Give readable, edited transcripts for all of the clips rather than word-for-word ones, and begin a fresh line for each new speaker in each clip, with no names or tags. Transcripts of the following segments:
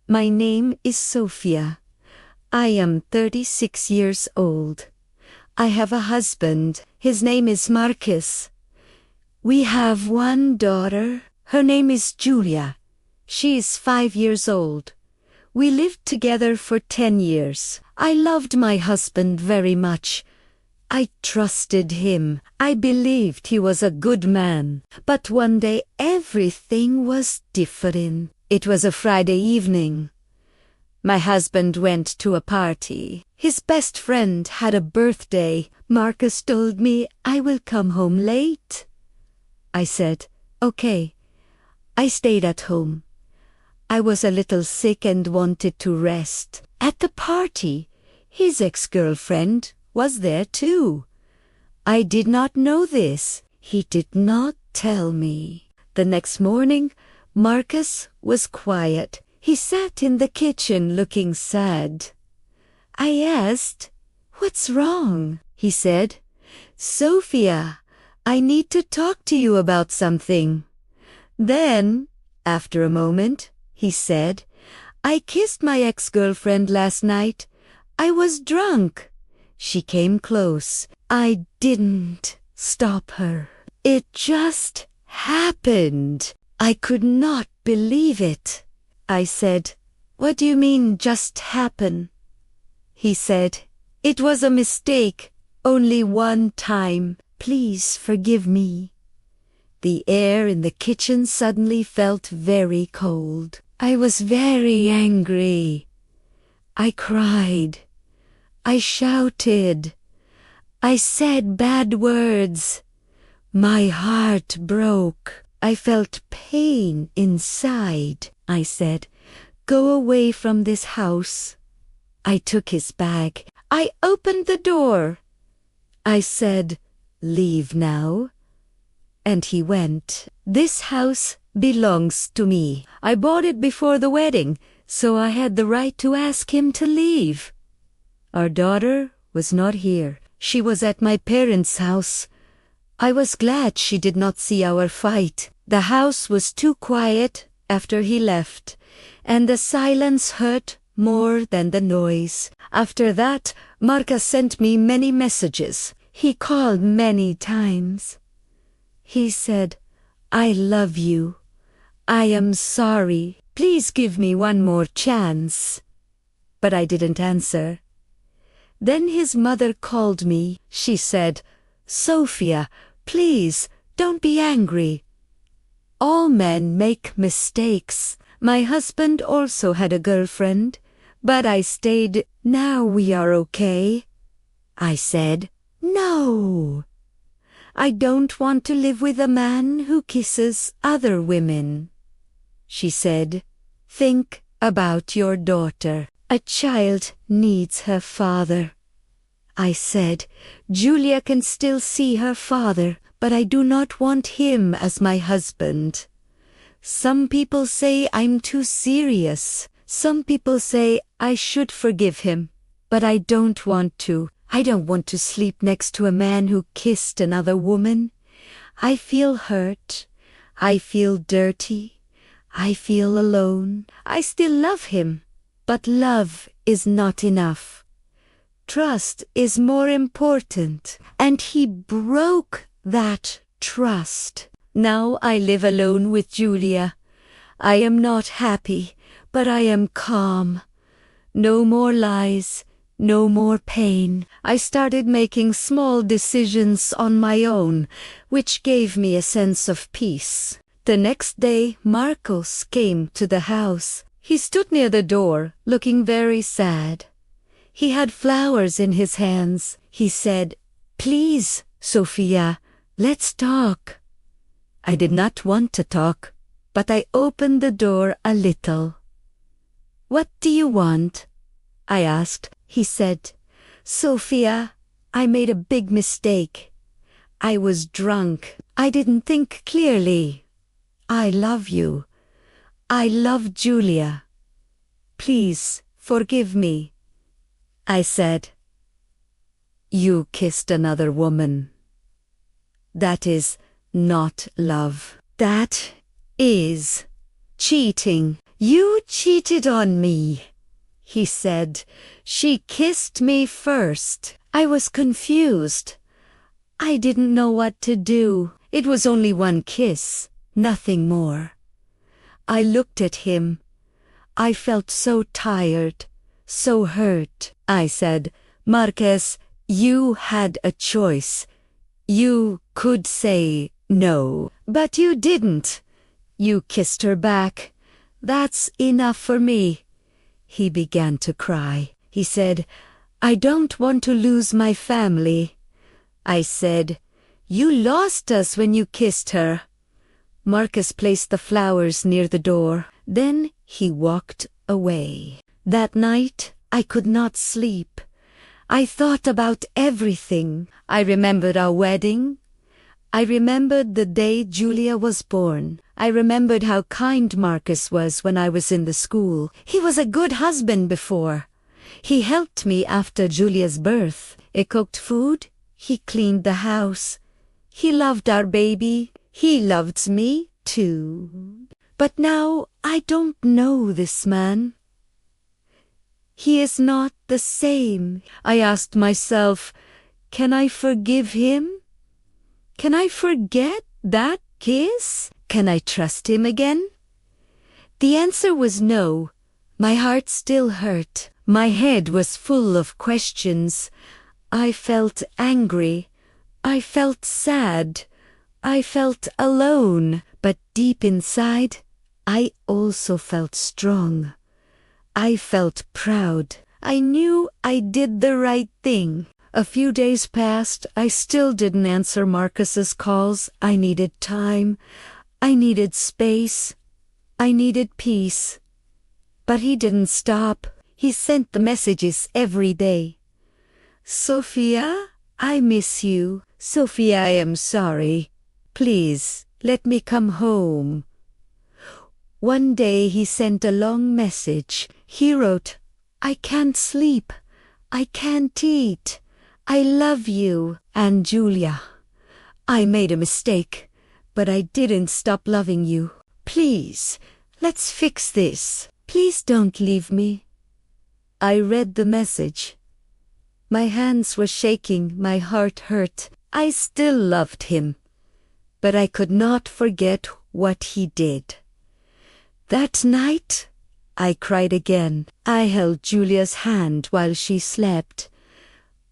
My name is Sofia. I am 36 years old. I have a husband. His name is Marcus. We have one daughter. Her name is Julia. She is 5 years old. We lived together for 10 years. I loved my husband very much. I trusted him. I believed he was a good man. But one day everything was different. It was a Friday evening. My husband went to a party. His best friend had a birthday. Marcus told me I will come home late. I said, okay. I stayed at home. I was a little sick and wanted to rest. At the party, his ex-girlfriend was there too. I did not know this. He did not tell me. The next morning, Marcus was quiet. He sat in the kitchen looking sad. I asked, "What's wrong?" He said, "Sofia, I need to talk to you about something." Then, after a moment, he said, "I kissed my ex-girlfriend last night. I was drunk." She came close. I didn't stop her. It just happened. I could not believe it. I said, "What do you mean, just happen?" He said, "It was a mistake. Only one time. Please forgive me." The air in the kitchen suddenly felt very cold. I was very angry. I cried. I shouted. I said bad words. My heart broke. I felt pain inside. I said, "Go away from this house." I took his bag. I opened the door. I said, "Leave now." And he went. This house belongs to me. I bought it before the wedding, so I had the right to ask him to leave. Our daughter was not here. She was at my parents' house. I was glad she did not see our fight. The house was too quiet after he left, and the silence hurt more than the noise. After that, Marcus sent me many messages. He called many times. He said, "I love you. I am sorry. Please give me one more chance." But I didn't answer. Then his mother called me. She said, "Sofia, please don't be angry. All men make mistakes. My husband also had a girlfriend, but I stayed. Now we are okay." I said, "No. I don't want to live with a man who kisses other women." She said, "Think about your daughter. A child needs her father." I said, "Julia can still see her father, but I do not want him as my husband. Some people say I'm too serious. Some people say I should forgive him, but I don't want to. I don't want to sleep next to a man who kissed another woman. I feel hurt. I feel dirty. I feel alone. I still love him, but love is not enough. Trust is more important, and he broke that trust. Now I live alone with Julia. I am not happy, but I am calm. No more lies, no more pain. I started making small decisions on my own, which gave me a sense of peace. The next day, Marcus came to the house. He stood near the door, looking very sad. He had flowers in his hands. He said, "Please, Sofia, let's talk." I did not want to talk, but I opened the door a little. "What do you want?" I asked. He said, "Sofia, I made a big mistake. I was drunk. I didn't think clearly. I love you. I love Julia. Please forgive me." I said, "You kissed another woman. That is not love. That is cheating. "You cheated on me," he said. "She kissed me first." I was confused. I didn't know what to do. It was only one kiss, nothing more. I looked at him. I felt so tired, so hurt. I said, "Marcus, you had a choice. You could say no, but you didn't. You kissed her back. That's enough for me." He began to cry. He said, "I don't want to lose my family." I said, "You lost us when you kissed her." Marcus placed the flowers near the door. Then he walked away. That night, I could not sleep. I thought about everything. I remembered our wedding. I remembered the day Julia was born. I remembered how kind Marcus was when I was in the school. He was a good husband before. He helped me after Julia's birth. He cooked food. He cleaned the house. He loved our baby. He loved me, too. But now I don't know this man. He is not the same. I asked myself, can I forgive him? Can I forget that kiss? Can I trust him again? The answer was no. My heart still hurt. My head was full of questions. I felt angry. I felt sad. I felt alone. But deep inside, I also felt strong. I felt proud. I knew I did the right thing. A few days passed. I still didn't answer Marcus's calls. I needed time. I needed space. I needed peace. But he didn't stop. He sent the messages every day. "Sofia, I miss you. Sofia, I am sorry. Please, let me come home." One day he sent a long message. He wrote, "I can't sleep. I can't eat. I love you." And Julia, I made a mistake, but I didn't stop loving you. Please, let's fix this. Please don't leave me. I read the message. My hands were shaking, my heart hurt. I still loved him, but I could not forget what he did. That night, I cried again. I held Julia's hand while she slept.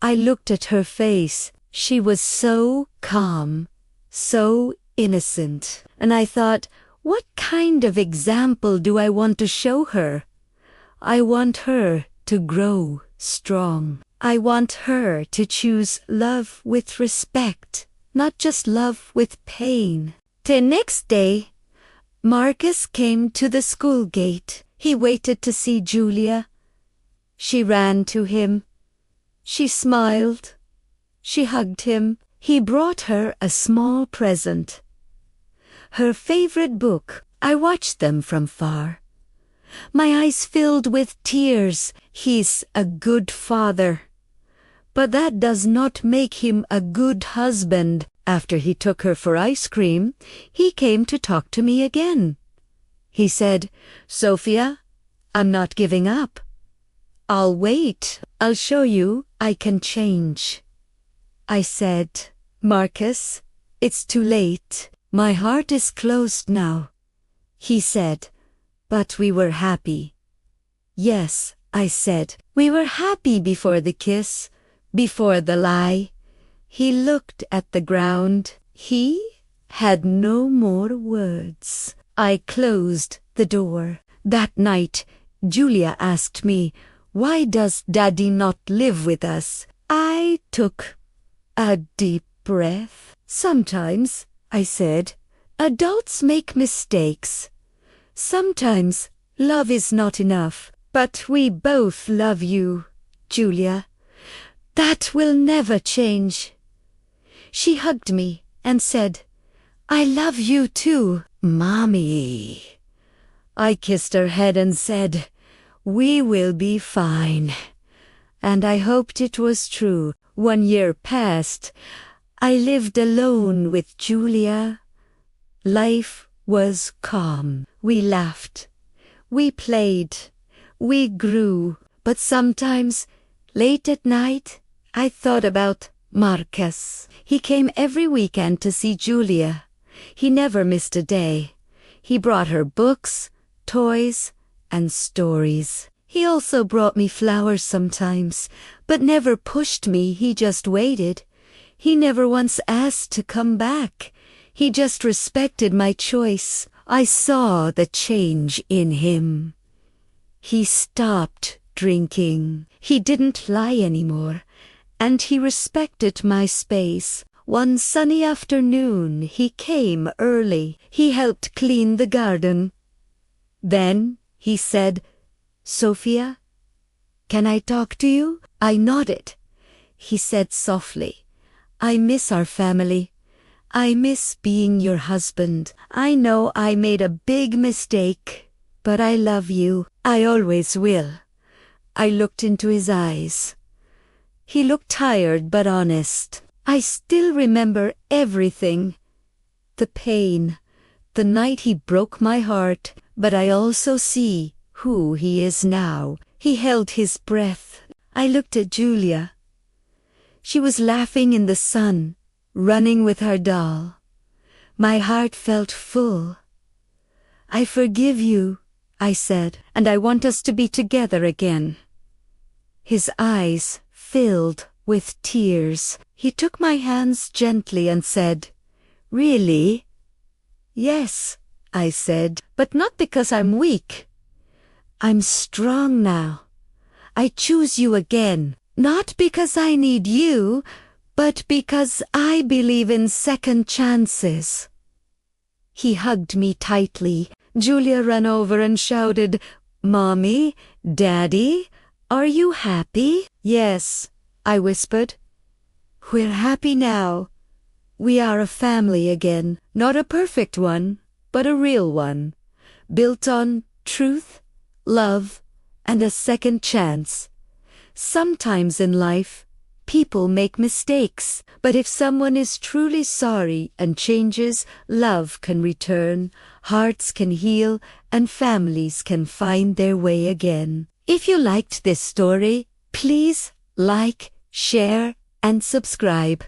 I looked at her face. She was so calm, so innocent. And I thought, what kind of example do I want to show her? I want her to grow strong. I want her to choose love with respect, not just love with pain. The next day, Marcus came to the school gate. He waited to see Julia. She ran to him. She smiled. She hugged him. He brought her a small present. Her favorite book. I watched them from far. My eyes filled with tears. He's a good father. But that does not make him a good husband. After he took her for ice cream, he came to talk to me again. He said, "Sofia, I'm not giving up. I'll wait. I'll show you I can change." I said, "Marcus, it's too late. My heart is closed now." He said, "But we were happy." "Yes," I said, "we were happy before the kiss, before the lie." He looked at the ground. He had no more words. I closed the door. That night, Julia asked me, "Why does Daddy not live with us?" I took a deep breath. "Sometimes," I said, "adults make mistakes. Sometimes love is not enough. But we both love you, Julia. That will never change." She hugged me and said, "I love you too, Mommy." I kissed her head and said, "We will be fine." And I hoped it was true. 1 year passed. I lived alone with Julia. Life was calm. We laughed. We played. We grew. But sometimes, late at night, I thought about Marcus. He came every weekend to see Julia. He never missed a day. He brought her books, toys, and stories. He also brought me flowers sometimes, but never pushed me. He just waited. He never once asked to come back. He just respected my choice. I saw the change in him. He stopped drinking. He didn't lie anymore, and he respected my space. One sunny afternoon, he came early. He helped clean the garden. Then he said, "Sofia, can I talk to you?" I nodded. He said softly, "I miss our family. I miss being your husband. I know I made a big mistake, but I love you. I always will." I looked into his eyes. He looked tired but honest. I still remember everything. The pain, the night he broke my heart, but I also see who he is now. He held his breath. I looked at Julia. She was laughing in the sun, running with her doll. My heart felt full. "I forgive you," I said, "and I want us to be together again." His eyes filled with tears. He took my hands gently and said, "Really?" "Yes," I said, "but not because I'm weak. I'm strong now. I choose you again, not because I need you, but because I believe in second chances." He hugged me tightly. Julia ran over and shouted, "Mommy, Daddy, are you happy?" "Yes," I whispered. "We're happy now. We are a family again, not a perfect one, but a real one, built on truth, love, and a second chance. Sometimes in life, people make mistakes, but if someone is truly sorry and changes, love can return, hearts can heal, and families can find their way again. If you liked this story, please like, share, and subscribe.